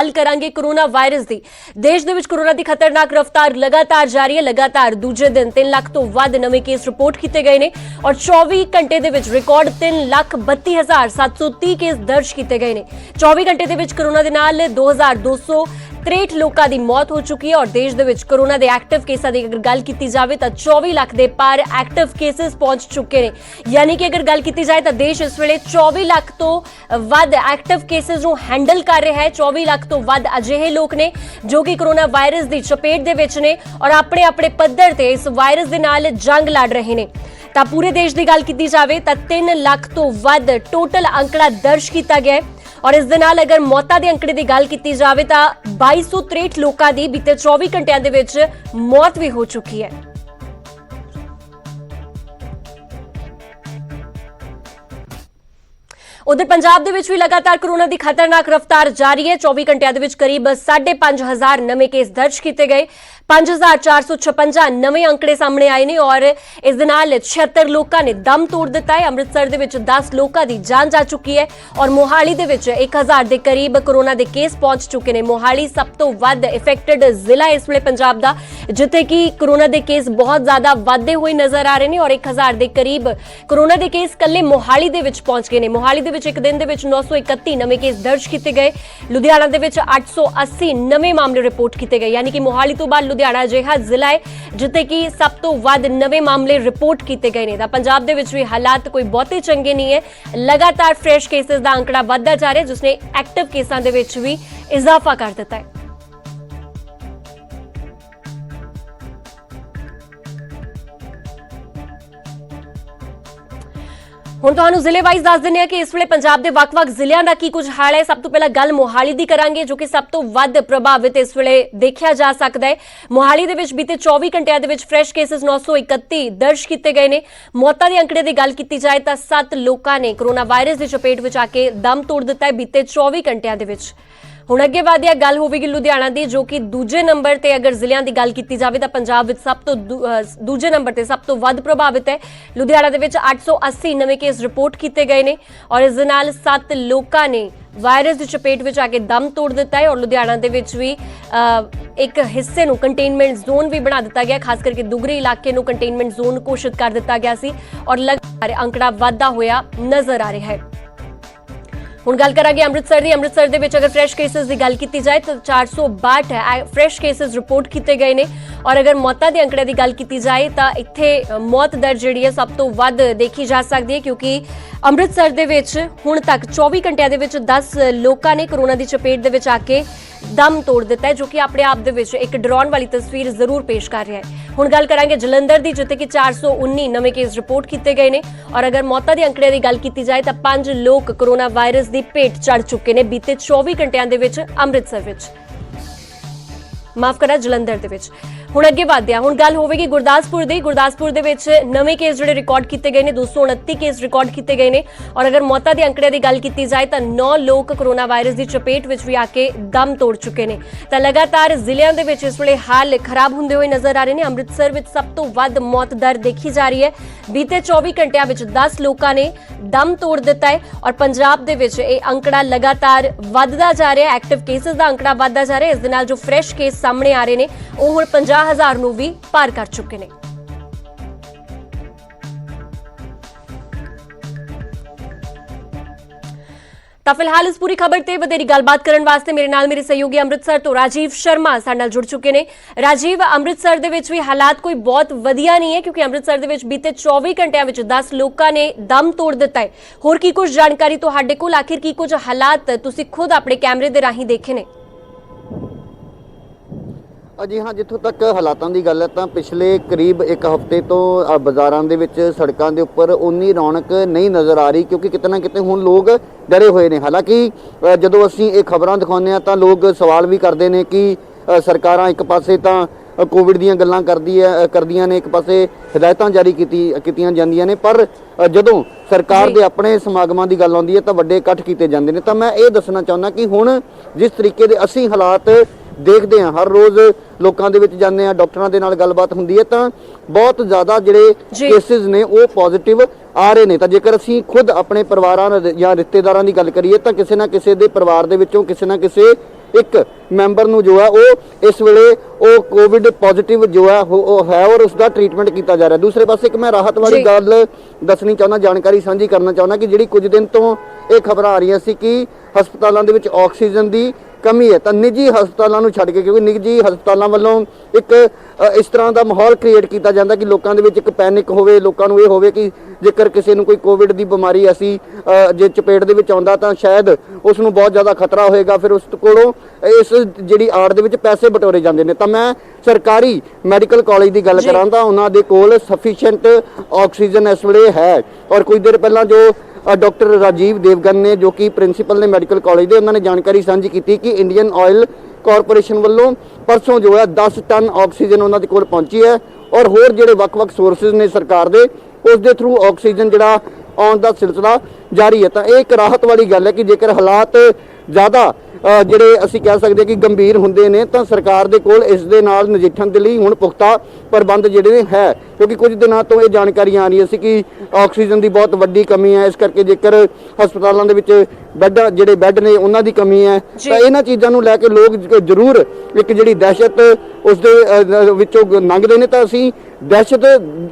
गल करांगे corona virus दी। देश दे विच कोरोना दी खतरनाक रफ्तार लगातार जारी है। लगातार दूजे दिन 3 लाख तो वध नवे केस रिपोर्ट किए गए ने और 24 घंटे दे विच रिकॉर्ड 3,32,730 केस दर्ज किए गए ने। 24 घंटे दे विच कोरोना दे नाल 2,263 लोगों की मौत हो चुकी है और देश दे विच कोरोना दे एक्टिव केसां दी अगर गल की जाए तो 24 लाख के पार एक्टिव केसेस पहुंच चुके हैं। यानी कि अगर गल की जाए तो देश इस वेले 24 लाख तो वध एक्टिव केसेस नूं हैंडल कर रहा है। 24 लाख तो वध अजिहे लोग ने जो कि कोरोना वायरस की चपेट दे विच ने और अपने अपने पद्धर ते इस वायरस दे नाल जंग लड़ रहे हैं। तां पूरे देश की गल की जाए तो 3 लाख तो वध टोटल अंकड़ा दर्ज किया गया है और इस दे नाल अगर मौतां दे अंकड़े की गल की जाए तो 2263 लोगों की बीते 24 घंटियां दे विच मौत भी हो चुकी है। उधर पंजाब दे विच भी लगातार कोरोना की खतरनाक रफ्तार जारी है। 24 घंटियां दे विच करीब 5,500 नवे केस दर्ज किए गए। 5,456 नवे अंकड़े सामने आए ने और इस दे नाल 76 लोगों ने दम तोड़ दिता है। अमृतसर दे विच 10 लोगों की जान जा चुकी है और मोहाली दे विच 1000 के करीब कोरोना के केस पहुंच चुके हैं। मोहाली सब तो वध इफेक्टेड जिला इस वेले पंजाब का, जिथे कि कोरोना के केस बहुत ज्यादा वाधे हुए नजर आ रहे हैं और 1000 के करीब कोरोना के केस कल्ले मोहाली दे विच पहुंच गए हैं। मोहाली दे विच एक दिन दे विच 931 नवे केस दर्ज किए गए। लुधियाना दे विच 880 नवे मामले रिपोर्ट किए गए। यानी कि मोहाली तो बाद लुधियाना अजिहा जिला है जिथे कि सब तो वध नवे मामले रिपोर्ट किए गए हैं। पंजाब दे विच भी हालात कोई बहुते चंगे नहीं है। लगातार फ्रैश केसेस का आंकड़ा बढ़ता जा रहा है जिसने एक्टिव केसां दे विच भी इजाफा कर दिता है। हुण तुहानूं जिले वाइज दस दिंदे हां कि इस वेले पंजाब दे वख-वख जिलिਆਂ ਦਾ ਕੀ कुछ हाल है। सब तो पहला गल मोहाली दी करांगे जो कि सब तो वध प्रभावित इस वेले देखा जा सकता है। मोहाली दे विच बीते 24 घंटियां दे विच फ्रैश केसेस 931 दर्ज किए गए ने। मौतां दे अंकड़े की गल की जाए तो 7 लोगों ने कोरोना वायरस की चपेट विच आके दम तोड़ दिता है बीते 24 घंटियां दे विच। हुण अगे वधिया गल होवेगी लुधियाना दी जो कि दूजे नंबर ते अगर जिलिਆਂ की गल की जाए तो पंजाब विच सब तो दूजे नंबर ते सब तो वध प्रभावित है। लुधियाना दे विच 880 नवे केस रिपोर्ट किए गए हैं और इस दे नाल 7 लोगों ने वायरस की चपेट विच आके दम तोड़ दिता है और लुधियाना दे विच भी एक हिस्से नूं कंटेनमेंट जोन भी बना दिता गया। खास करके दुगरी इलाके नूं कंटेनमेंट जोन घोषित कर दिता गया सी और लगातार अंकड़ा वधदा होया नजर आ रहा है। हुण गल करांगे अमृतसर दी। अमृतसर दे विच अगर फ्रैश केसेस की गल की जाए तो 462 फ्रैश केसेस रिपोर्ट किए गए हैं और अगर मौतां दे अंकड़े की गल की जाए तो इत्थे मौत दर जिहड़ी है सब तो वध देखी जा सकती है क्योंकि अमृतसर दे विच हुण तक 24 घंटियां दे विच 10 लोगों ने कोरोना की चपेट दे विच आके दम तोड़ दिता है जो कि अपने आप दे विच एक डराउण वाली तस्वीर जरूर पेश कर रहा है। हुण गल करांगे जलंधर दी जिथे कि 419 नवे केस रिपोर्ट किए गए हैं और अगर मौतां दे अंकड़े की गल की जाए तो 5 लोग कोरोना वायरस की भेट चढ़ चुके हैं बीते 24 घंटियां दे विच अमृतसर विच, माफ करा जलंधर दे विच। हुण अगे वधदे हां। हुण गल होवेगी गुरदासपुर दी। गुरदासपुर दे विच नवे केस जिहड़े रिकॉर्ड किए गए हैं 229 केस रिकॉर्ड किए गए हैं और अगर मौतां दे अंकड़े की गल की जाए तो 9 लोग कोरोना वायरस की चपेट विच भी आके दम तोड़ चुके हैं। तो लगातार जिलिਆਂ दे विच इस वेले हाल खराब होंदे हुए नजर आ रहे हैं। अमृतसर विच सब तो वध मौत दर देखी जा रही है। बीते 24 घंटियां विच 10 लोगों ने दम तोड़ दिता है और पंजाब दे विच ये अंकड़ा लगातार वधदा जा रहा है। एक्टिव केसेस का अंकड़ा वधदा जा रहा है। इस दे नाल जो फ्रैश केस सामने आ रहे हैं वो हुण 50,000 नूं भी पार कर चुके हैं। तो फिलहाल इस पूरी खबर ते वधेरी गलबात करन वास्ते मेरे नाल मेरे सहयोगी अमृतसर तो राजीव शर्मा साडे नाल जुड़ चुके हैं। राजीव, अमृतसर दे विच भी हालात कोई बहुत वधिया नहीं है क्योंकि अमृतसर दे विच बीते 24 घंटियां विच 10 लोगों ने दम तोड़ दिता है। होर की कुछ जानकारी तुहाडे कोल, आखिर की कुछ हालात तुसीं खुद अपने कैमरे दे राहीं देखे ने? जी हाँ, जितों तक हालातों की गल है तो पिछले करीब एक हफ्ते तो बाजारों के विच सड़कों के उपर उन्नी रौनक नहीं नज़र आ रही क्योंकि कितना कितने हुण लोग डरे हुए हैं। हालांकि जदों असीं ये खबरां दिखाउने तो लोग सवाल भी करते हैं कि सरकारां एक पासे तो कोविड दीयां गल्लां करदियां ने, एक पासे हिदायतां जारी कीतियां जांदियां ने, पर जदों सरकार के अपने समागमां की गल आउंदी है तो वड्डे इकट्ठ कीते जांदे ने। तो मैं ये दसना चाहुंदा कि हुण जिस तरीके दे असीं हालात देखते हैं, हर रोज़ लोगों के जाने डॉक्टरों के नाल गलबात होंदी है तो बहुत ज़्यादा जिहड़े केसिस ने वो पॉजिटिव आ रहे हैं। तो जेकर असीं खुद अपने परिवार या रिश्तेदारों की गल करिए तो किसी ना किसी के परिवार के विचों किसी ना किसी ਇੱਕ ਮੈਂਬਰ ਨੂੰ ਜੋ ਹੈ ਉਹ ਇਸ ਵੇਲੇ ਉਹ ਕੋਵਿਡ ਪੋਜ਼ਿਟਿਵ ਜੋ ਹੈ ਉਹ ਹੈ ਔਰ ਉਸ ਦਾ ਟ੍ਰੀਟਮੈਂਟ ਕੀਤਾ ਜਾ ਰਿਹਾ। ਦੂਸਰੇ ਪਾਸੇ ਇੱਕ ਮੈਂ ਰਾਹਤ ਵਾਲੀ ਗੱਲ ਦੱਸਣੀ ਚਾਹੁੰਦਾ, ਜਾਣਕਾਰੀ ਸਾਂਝੀ ਕਰਨਾ ਚਾਹੁੰਦਾ ਕਿ ਜਿਹੜੀ ਕੁਝ ਦਿਨ ਤੋਂ ਇਹ ਖਬਰਾਂ ਆ ਰਹੀਆਂ ਸੀ ਕਿ ਹਸਪਤਾਲਾਂ ਦੇ ਵਿੱਚ ਆਕਸੀਜਨ ਦੀ ਕਮੀ ਹੈ, ਤਾਂ ਨਿੱਜੀ ਹਸਪਤਾਲਾਂ ਨੂੰ ਛੱਡ ਕੇ, ਕਿਉਂਕਿ ਨਿੱਜੀ ਹਸਪਤਾਲਾਂ ਵੱਲੋਂ ਇੱਕ ਇਸ ਤਰ੍ਹਾਂ ਦਾ ਮਾਹੌਲ ਕ੍ਰੀਏਟ ਕੀਤਾ ਜਾਂਦਾ ਕਿ ਲੋਕਾਂ ਦੇ ਵਿੱਚ ਇੱਕ ਪੈਨਿਕ ਹੋਵੇ, ਲੋਕਾਂ ਨੂੰ ਇਹ ਹੋਵੇ ਕਿ ਜੇਕਰ ਕਿਸੇ ਨੂੰ ਕੋਈ ਕੋਵਿਡ ਦੀ ਬਿਮਾਰੀ ਐਸੀ ਜੇ ਚਪੇਟ ਦੇ ਵਿੱਚ ਆਉਂਦਾ ਤਾਂ ਸ਼ਾਇਦ ਉਸ ਨੂੰ ਬਹੁਤ ਜ਼ਿਆਦਾ ਖਤਰਾ ਹੋਏਗਾ, ਫਿਰ ਉਸ ਕੋਲੋਂ ਇਸ ਜਿਹੜੀ ਆੜ ਦੇ ਵਿੱਚ ਪੈਸੇ ਬਟੋਰੇ ਜਾਂਦੇ ਨੇ। ਤਾਂ ਮੈਂ ਸਰਕਾਰੀ ਮੈਡੀਕਲ ਕਾਲਜ ਦੀ ਗੱਲ ਕਰਾਂ ਤਾਂ ਉਹਨਾਂ ਦੇ ਕੋਲ ਸਫੀਸ਼ੀਐਂਟ ਆਕਸੀਜਨ ਇਸ ਵੇਲੇ ਹੈ। ਔਰ ਕੁਝ ਦੇਰ ਪਹਿਲਾਂ ਜੋ ਡਾਕਟਰ ਰਾਜੀਵ ਦੇਵਗਨ ਨੇ ਜੋ ਕਿ ਪ੍ਰਿੰਸੀਪਲ ਨੇ ਮੈਡੀਕਲ ਕਾਲਜ ਦੇ, ਉਹਨਾਂ ਨੇ ਜਾਣਕਾਰੀ ਸਾਂਝੀ ਕੀਤੀ ਕਿ ਇੰਡੀਅਨ ਆਇਲ ਕਾਰਪੋਰੇਸ਼ਨ ਵੱਲੋਂ ਪਰਸੋਂ ਜੋ ਹੈ 10 ਟਨ ਆਕਸੀਜਨ ਉਹਨਾਂ ਦੇ ਕੋਲ ਪਹੁੰਚੀ ਹੈ ਔਰ ਹੋਰ ਜਿਹੜੇ ਵੱਖ-ਵੱਖ ਸੋਰਸਿਸ ਨੇ ਸਰਕਾਰ ਦੇ ਉਸ ਦੇ ਥਰੂ ਆਕਸੀਜਨ ਜਿਹੜਾ ਆਉਣ ਦਾ ਸਿਲਸਿਲਾ ਜਾਰੀ ਹੈ। ਤਾਂ ਇਹ ਇੱਕ ਰਾਹਤ ਵਾਲੀ ਗੱਲ ਹੈ ਕਿ ਜੇਕਰ ਹਾਲਾਤ ਜ਼ਿਆਦਾ ਜਿਹੜੇ ਅਸੀਂ ਕਹਿ ਸਕਦੇ ਕਿ ਗੰਭੀਰ ਹੁੰਦੇ ਨੇ ਤਾਂ ਸਰਕਾਰ ਦੇ ਕੋਲ ਇਸ ਦੇ ਨਾਲ ਨਜਿੱਠਣ ਦੇ ਲਈ ਹੁਣ ਪੁਖਤਾ ਪ੍ਰਬੰਧ ਜਿਹੜੇ ਨੇ ਹੈ, ਕਿਉਂਕਿ ਕੁਝ ਦਿਨਾਂ ਤੋਂ ਇਹ ਜਾਣਕਾਰੀਆਂ ਆ ਰਹੀਆਂ ਸੀ ਕਿ ਆਕਸੀਜਨ ਦੀ ਬਹੁਤ ਵੱਡੀ ਕਮੀ ਹੈ, ਇਸ ਕਰਕੇ ਜੇਕਰ ਹਸਪਤਾਲਾਂ ਦੇ ਵਿੱਚ ਜਿਹੜੇ ਬੈੱਡ ਨੇ ਉਹਨਾਂ ਦੀ ਕਮੀ ਹੈ ਤਾਂ ਇਹਨਾਂ ਚੀਜ਼ਾਂ ਨੂੰ ਲੈ ਕੇ ਲੋਕ ਜ਼ਰੂਰ ਇੱਕ ਜਿਹੜੀ ਦਹਿਸ਼ਤ ਉਸ ਦੇ ਵਿੱਚੋਂ ਲੰਘਦੇ ਨੇ। ਤਾਂ ਅਸੀਂ ਦਹਿਸ਼ਤ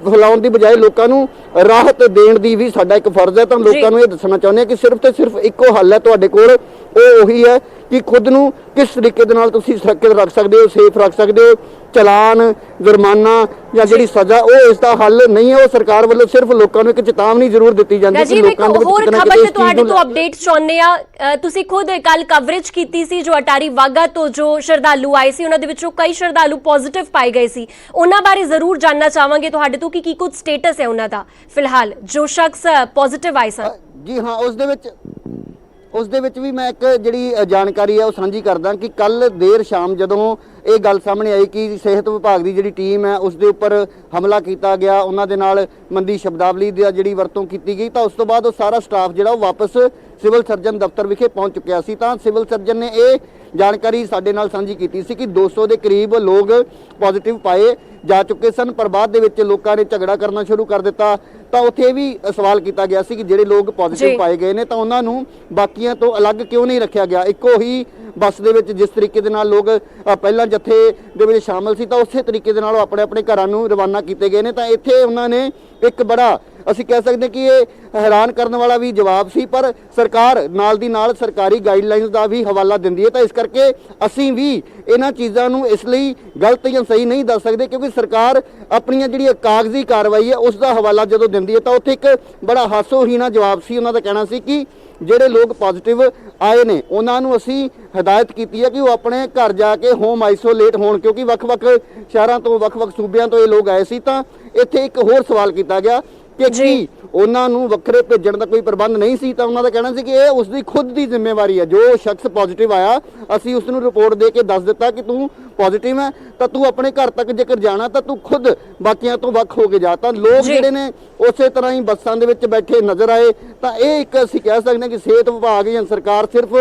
ਫੈਲਾਉਣ ਦੀ ਬਜਾਏ ਲੋਕਾਂ ਨੂੰ ਰਾਹਤ ਦੇਣ ਦੀ ਵੀ ਸਾਡਾ ਇੱਕ ਫਰਜ਼ ਹੈ। ਤਾਂ ਲੋਕਾਂ ਨੂੰ ਇਹ ਦੱਸਣਾ ਚਾਹੁੰਦੇ ਹਾਂ ਕਿ ਸਿਰਫ ਤੇ ਸਿਰਫ ਇੱਕੋ ਹੱਲ ਹੈ ਤੁਹਾਡੇ ਕੋਲ, ਉਹ ਉਹੀ ਹੈ ਕਿ ਖੁਦ ਨੂੰ ਕਿਸ ਤਰੀਕੇ ਦੇ ਨਾਲ ਤੁਸੀਂ ਸੁਰੱਖਿਅਤ ਰੱਖ ਸਕਦੇ ਹੋ, ਸੇਫ ਰੱਖ ਸਕਦੇ ਹੋ। ਚਲਾਨ, ਜੁਰਮਾਨਾ ਜਾਂ ਜਿਹੜੀ ਸਜ਼ਾ ਉਹ ਇਸ ਦਾ ਹੱਲ ਨਹੀਂ ਹੈ। ਉਹ ਸਰਕਾਰ ਵੱਲੋਂ ਸਿਰਫ ਲੋਕਾਂ ਨੂੰ ਇੱਕ ਚੇਤਾਵਨੀ ਜ਼ਰੂਰ ਦਿੱਤੀ ਜਾਂਦੀ ਹੈ ਕਿ ਲੋਕਾਂ ਦੇ ਵਿੱਚ ਹੋਰ ਖਬਰ ਤੇ ਤੁਹਾਡੇ ਤੋਂ ਅਪਡੇਟ ਚਾਹੁੰਦੇ ਆ। ਤੁਸੀਂ ਖੁਦ ਕੱਲ ਕਵਰੇਜ ਕੀਤੀ ਸੀ ਜੋ ਅਟਾਰੀ ਵਾਗਾ ਤੋਂ ਜੋ ਸ਼ਰਧਾਲੂ ਆਏ ਸੀ, ਉਹਨਾਂ ਦੇ ਵਿੱਚੋਂ ਕਈ ਸ਼ਰਧਾਲੂ ਪੋਜ਼ਿਟਿਵ ਪਾਏ ਗਏ ਸੀ, ਉਹਨਾਂ ਬਾਰੇ ਜ਼ਰੂਰ ਜਾਨਣਾ ਚਾਹਾਂਗੇ ਤੁਹਾਡੇ ਤੋਂ ਕਿ ਕੀ ਕੁਝ ਸਟੇਟਸ ਹੈ ਉਹਨਾਂ ਦਾ ਫਿਲਹਾਲ ਜੋ ਸ਼ਖਸ ਪੋਜ਼ਿਟਿਵ ਆਏ ਸਨ। ਜੀ ਹਾਂ, ਉਸ ਦੇ ਵਿੱਚ ਵੀ ਮੈਂ ਇੱਕ ਜਿਹੜੀ ਜਾਣਕਾਰੀ ਹੈ ਉਹ ਸਾਂਝੀ ਕਰਦਾ ਕਿ ਕੱਲ ਦੇਰ ਸ਼ਾਮ ਜਦੋਂ ਇਹ ਗੱਲ ਸਾਹਮਣੇ ਆਈ ਕਿ ਸਿਹਤ ਵਿਭਾਗ ਦੀ ਜਿਹੜੀ ਟੀਮ ਹੈ ਉਸ ਦੇ ਉੱਪਰ ਹਮਲਾ ਕੀਤਾ ਗਿਆ, ਉਹਨਾਂ ਦੇ ਨਾਲ ਮੰਦੀ ਸ਼ਬਦਾਵਲੀ ਦੀ ਜਿਹੜੀ ਵਰਤੋਂ ਕੀਤੀ ਗਈ, ਤਾਂ ਉਸ ਤੋਂ ਬਾਅਦ ਉਹ ਸਾਰਾ ਸਟਾਫ ਜਿਹੜਾ ਉਹ ਵਾਪਸ ਸਿਵਲ ਸਰਜਨ ਦਫ਼ਤਰ ਵਿਖੇ ਪਹੁੰਚ ਚੁੱਕਿਆ ਸੀ। ਤਾਂ ਸਿਵਲ ਸਰਜਨ ਨੇ ਇਹ ਜਾਣਕਾਰੀ ਸਾਡੇ ਨਾਲ ਸਾਂਝੀ ਕੀਤੀ ਸੀ ਕਿ 200 ਦੇ ਕਰੀਬ ਲੋਕ ਪੋਜ਼ਿਟਿਵ ਪਾਏ ਜਾ ਚੁੱਕੇ ਸਨ, ਪਰ ਬਾਅਦ ਦੇ ਵਿੱਚ ਲੋਕਾਂ ਨੇ ਝਗੜਾ ਕਰਨਾ ਸ਼ੁਰੂ ਕਰ ਦਿੱਤਾ। ਤਾਂ ਉੱਥੇ ਇਹ ਵੀ ਸਵਾਲ ਕੀਤਾ ਗਿਆ ਸੀ ਕਿ ਜਿਹੜੇ ਲੋਕ ਪੋਜ਼ਿਟਿਵ ਪਾਏ ਗਏ ਨੇ ਤਾਂ ਉਹਨਾਂ ਨੂੰ ਬਾਕੀਆਂ ਤੋਂ ਅਲੱਗ ਕਿਉਂ ਨਹੀਂ ਰੱਖਿਆ ਗਿਆ। ਇੱਕੋ ਹੀ ਬੱਸ ਦੇ ਵਿੱਚ ਜਿਸ ਤਰੀਕੇ ਦੇ ਨਾਲ ਲੋਕ ਪਹਿਲਾਂ ਜੱਥੇ ਦੇ ਵਿੱਚ ਸ਼ਾਮਲ ਸੀ ਤਾਂ ਉਸੇ ਤਰੀਕੇ ਦੇ ਨਾਲ ਉਹ ਆਪਣੇ ਆਪਣੇ ਘਰਾਂ ਨੂੰ ਰਵਾਨਾ ਕੀਤੇ ਗਏ ਨੇ। ਤਾਂ ਇੱਥੇ ਉਹਨਾਂ ਨੇ ਇੱਕ ਬੜਾ ਅਸੀਂ ਕਹਿ ਸਕਦੇ ਕਿ ਇਹ ਹੈਰਾਨ ਕਰਨ ਵਾਲਾ ਵੀ ਜਵਾਬ ਸੀ, ਪਰ ਸਰਕਾਰ ਨਾਲ ਦੀ ਨਾਲ ਸਰਕਾਰੀ ਗਾਈਡਲਾਈਨਸ ਦਾ ਵੀ ਹਵਾਲਾ ਦਿੰਦੀ ਹੈ। ਤਾਂ ਇਸ ਕਰਕੇ ਅਸੀਂ ਵੀ ਇਹਨਾਂ ਚੀਜ਼ਾਂ ਨੂੰ ਇਸ ਲਈ ਗਲਤ ਜਾਂ ਸਹੀ ਨਹੀਂ ਦੱਸ ਸਕਦੇ, ਕਿਉਂਕਿ ਸਰਕਾਰ ਆਪਣੀਆਂ ਜਿਹੜੀਆਂ ਕਾਗਜ਼ੀ ਕਾਰਵਾਈ ਹੈ ਉਸ ਦਾ ਹਵਾਲਾ ਜਦੋਂ ਦਿੰਦੀ ਹੈ ਤਾਂ ਉੱਥੇ ਇੱਕ ਬੜਾ ਹਾਸੋਹੀਣਾ ਜਵਾਬ ਸੀ। ਉਹਨਾਂ ਦਾ ਕਹਿਣਾ ਸੀ ਕਿ ਜਿਹੜੇ ਲੋਕ ਪੋਜ਼ਿਟਿਵ ਆਏ ਨੇ ਉਹਨਾਂ ਨੂੰ ਅਸੀਂ ਹਦਾਇਤ ਕੀਤੀ ਹੈ ਕਿ ਉਹ ਆਪਣੇ ਘਰ ਜਾ ਕੇ ਹੋਮ ਆਈਸੋਲੇਟ ਹੋਣ, ਕਿਉਂਕਿ ਵੱਖ-ਵੱਖ ਸ਼ਹਿਰਾਂ ਤੋਂ ਵੱਖ-ਵੱਖ ਸੂਬਿਆਂ ਤੋਂ ਇਹ ਲੋਕ ਆਏ ਸੀ। ਤਾਂ ਇੱਥੇ ਇੱਕ ਹੋਰ ਸਵਾਲ ਕੀਤਾ ਗਿਆ ਕਿ ਕੀ ਉਹਨਾਂ ਨੂੰ ਵੱਖਰੇ ਭੇਜਣ ਦਾ ਕੋਈ ਪ੍ਰਬੰਧ ਨਹੀਂ ਸੀ। ਤਾਂ ਉਹਨਾਂ ਦਾ ਕਹਿਣਾ ਸੀ ਕਿ ਇਹ ਉਸ ਦੀ ਖੁਦ ਦੀ ਜ਼ਿੰਮੇਵਾਰੀ ਹੈ। ਜੋ ਸ਼ਖਸ ਪੋਜ਼ਿਟਿਵ ਆਇਆ ਅਸੀਂ ਉਸ ਨੂੰ ਰਿਪੋਰਟ ਦੇ ਕੇ ਦੱਸ ਦਿੱਤਾ ਕਿ ਤੂੰ ਪੋਜ਼ਿਟਿਵ ਹੈ ਤਾਂ ਤੂੰ ਆਪਣੇ ਘਰ ਤੱਕ ਜੇਕਰ ਜਾਣਾ ਤਾਂ ਤੂੰ ਖੁਦ ਬਾਕੀਆਂ ਤੋਂ ਵੱਖ ਹੋ ਕੇ ਜਾ। ਤਾਂ ਲੋਕ ਜਿਹੜੇ ਨੇ ਉਸੇ ਤਰ੍ਹਾਂ ਹੀ ਬੱਸਾਂ ਦੇ ਵਿੱਚ ਬੈਠੇ ਨਜ਼ਰ ਆਏ। ਤਾਂ ਇਹ ਇੱਕ ਅਸੀਂ ਕਹਿ ਸਕਦੇ ਹਾਂ ਕਿ ਸਿਹਤ ਵਿਭਾਗ ਜਾਂ ਸਰਕਾਰ ਸਿਰਫ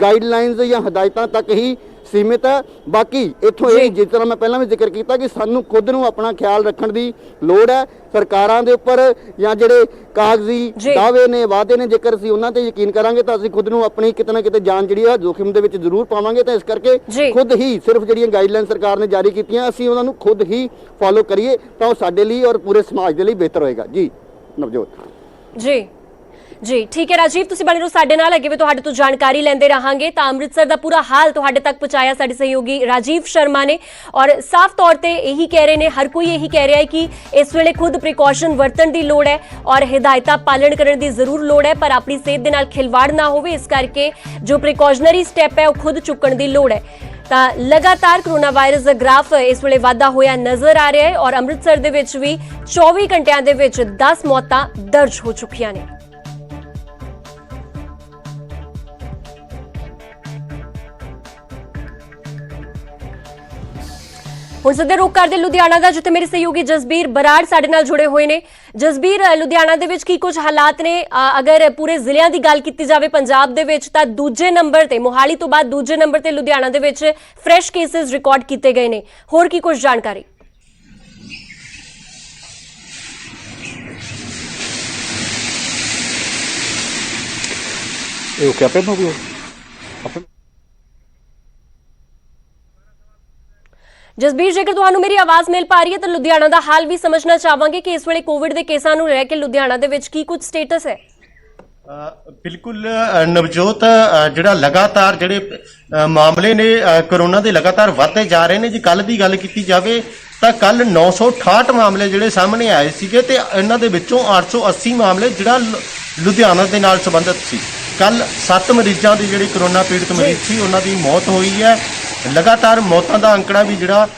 ਗਾਈਡਲਾਈਨਸ ਜਾਂ ਹਦਾਇਤਾਂ ਤੱਕ ਹੀ ਸੀਮਿਤ ਹੈ। ਬਾਕੀ ਇੱਥੋਂ ਇਹ ਜਿਸ ਤਰ੍ਹਾਂ ਮੈਂ ਪਹਿਲਾਂ ਵੀ ਜ਼ਿਕਰ ਕੀਤਾ ਕਿ ਸਾਨੂੰ ਖੁਦ ਨੂੰ ਆਪਣਾ ਖਿਆਲ ਰੱਖਣ ਦੀ ਲੋੜ ਹੈ। ਸਰਕਾਰਾਂ ਦੇ ਉੱਪਰ ਜਾਂ ਜਿਹੜੇ ਕਾਗਜ਼ੀ ਦਾਅਵੇ ਨੇ, ਵਾਅਦੇ ਨੇ, ਜੇਕਰ ਅਸੀਂ ਉਹਨਾਂ ਤੇ ਯਕੀਨ ਕਰਾਂਗੇ ਤਾਂ ਅਸੀਂ ਖੁਦ ਨੂੰ ਆਪਣੀ ਕਿਤੇ ਨਾ ਕਿਤੇ ਜਾਨ ਜਿਹੜੀ ਹੈ ਜੋਖਿਮ ਦੇ ਵਿੱਚ ਜ਼ਰੂਰ ਪਾਵਾਂਗੇ। ਤਾਂ ਇਸ ਕਰਕੇ ਖੁਦ ਹੀ ਸਿਰਫ ਜਿਹੜੀਆਂ ਗਾਈਡਲਾਈਨ ਸਰਕਾਰ ਨੇ ਜਾਰੀ ਕੀਤੀਆਂ ਅਸੀਂ ਉਹਨਾਂ ਨੂੰ ਖੁਦ ਹੀ ਫੋਲੋ ਕਰੀਏ ਤਾਂ ਉਹ ਸਾਡੇ ਲਈ ਔਰ ਪੂਰੇ ਸਮਾਜ ਦੇ ਲਈ ਬਿਹਤਰ ਹੋਏਗਾ। ਜੀ ਨਵਜੋਤ ਜੀ ਠੀਕ ਹੈ ਰਾਜੀਵ, ਤੁਸੀਂ ਬਣੇ ਰਹੋ ਸਾਡੇ ਨਾਲ, ਅੱਗੇ ਵੀ ਤੁਹਾਡੇ ਤੋਂ ਜਾਣਕਾਰੀ ਲੈਂਦੇ ਰਹਾਂਗੇ। ਤਾਂ ਅੰਮ੍ਰਿਤਸਰ ਦਾ ਪੂਰਾ ਹਾਲ ਤੁਹਾਡੇ ਤੱਕ ਪਹੁੰਚਾਇਆ ਸਾਡੇ ਸਹਿਯੋਗੀ ਰਾਜੀਵ ਸ਼ਰਮਾ ਨੇ ਔਰ ਸਾਫ਼ ਤੌਰ ਤੇ ਇਹੀ ਕਹਿ ਰਹੇ ਨੇ, ਹਰ ਕੋਈ ਇਹੀ ਕਹਿ ਰਿਹਾ ਹੈ ਕਿ ਇਸ ਵੇਲੇ ਖੁਦ ਪ੍ਰੀਕਾਸ਼ਨ ਵਰਤਣ ਦੀ ਲੋੜ ਹੈ ਔਰ ਹਿਦਾਇਤਾਂ ਪਾਲਣ ਕਰਨ ਦੀ ਜ਼ਰੂਰ ਲੋੜ ਹੈ, ਪਰ ਆਪਣੀ ਸਿਹਤ ਦੇ ਨਾਲ ਖਿਲਵਾੜ ਨਾ ਹੋਵੇ, ਇਸ ਕਰਕੇ ਜੋ ਪ੍ਰੀਕਾਸ਼ਨਰੀ ਸਟੈਪ ਹੈ ਉਹ ਖੁਦ ਚੁੱਕਣ ਦੀ ਲੋੜ ਹੈ। ਤਾਂ ਲਗਾਤਾਰ ਕੋਰੋਨਾ ਵਾਇਰਸ ਦਾ ਗ੍ਰਾਫ ਇਸ ਵੇਲੇ ਵਾਧਾ ਹੋਇਆ ਨਜ਼ਰ ਆ ਰਿਹਾ ਹੈ ਔਰ ਅੰਮ੍ਰਿਤਸਰ ਦੇ ਵਿੱਚ ਵੀ 24 ਘੰਟਿਆਂ ਦੇ ਵਿੱਚ 10 ਮੌਤਾਂ ਦਰਜ ਹੋ ਚੁੱਕੀਆਂ ਨੇ। ਹੁਣ ਸਿੱਧੇ ਰੁਕ ਕਰਦੇ ਲੁਧਿਆਣਾ ਦਾ, ਜਿੱਥੇ ਮੇਰੇ ਸਹਿਯੋਗੀ ਜਸਬੀਰ ਬਰਾੜ ਸਾਡੇ ਨਾਲ ਜੁੜੇ ਹੋਏ ਨੇ। ਜਸਬੀਰ, ਲੁਧਿਆਣਾ ਦੇ ਵਿੱਚ ਕੀ ਕੁਝ ਹਾਲਾਤ ਨੇ? ਅਗਰ ਪੂਰੇ ਜ਼ਿਲ੍ਹਿਆਂ ਦੀ ਗੱਲ ਕੀਤੀ ਜਾਵੇ ਪੰਜਾਬ ਦੇ ਵਿੱਚ ਤਾਂ ਦੂਜੇ ਨੰਬਰ ਤੇ ਮੋਹਾਲੀ ਤੋਂ ਬਾਅਦ ਦੂਜੇ ਨੰਬਰ ਤੇ ਲੁਧਿਆਣਾ ਦੇ ਵਿੱਚ ਫਰੈਸ਼ ਕੇਸਿਸ ਰਿਕਾਰਡ ਕੀਤੇ ਗਏ ਨੇ। ਹੋਰ ਕੀ ਕੁਝ ਜਾਣਕਾਰੀ? O que apenas viu. Jasbir, ਜੇਕਰ ਤੁਹਾਨੂੰ ਮੇਰੀ ਆਵਾਜ਼ ਮਿਲ ਪਾ ਰਹੀ ਹੈ ਤਾਂ ਲੁਧਿਆਣਾ ਦਾ ਹਾਲ ਵੀ ਸਮਝਣਾ ਚਾਹਾਂਗੇ ਕਿ ਇਸ ਵੇਲੇ ਕੋਵਿਡ ਦੇ ਕੇਸਾਂ ਨੂੰ ਲੈ ਕੇ ਲੁਧਿਆਣਾ ਦੇ ਵਿੱਚ ਕੀ ਕੁਝ ਸਟੇਟਸ ਹੈ। ਬਿਲਕੁਲ ਨਵਜੋਤ, ਜਿਹੜਾ ਲਗਾਤਾਰ ਜਿਹੜੇ ਮਾਮਲੇ ਨੇ ਕੋਰੋਨਾ ਦੇ ਲਗਾਤਾਰ ਵਧਦੇ ਜਾ ਰਹੇ ਨੇ। ਜੇ ਕੱਲ ਦੀ ਗੱਲ ਕੀਤੀ ਜਾਵੇ ਤਾਂ ਕੱਲ 968 ਮਾਮਲੇ ਜਿਹੜੇ ਸਾਹਮਣੇ ਆਏ ਸੀਗੇ ਤੇ ਇਹਨਾਂ ਦੇ ਵਿੱਚੋਂ 880 ਮਾਮਲੇ ਜਿਹੜਾ ਲੁਧਿਆਣਾ ਦੇ ਨਾਲ ਸੰਬੰਧਿਤ ਸੀ। ਕੱਲ 7 ਮਰੀਜ਼ਾਂ ਦੀ ਜਿਹੜੀ ਕੋਰੋਨਾ ਪੀੜਤ ਮਰੀਜ਼ ਸੀ ਉਹਨਾਂ ਦੀ ਮੌਤ ਹੋਈ ਹੈ। ਲਗਾਤਾਰ ਮੌਤਾਂ ਦਾ ਅੰਕੜਾ ਵੀ ਜਿਹੜਾ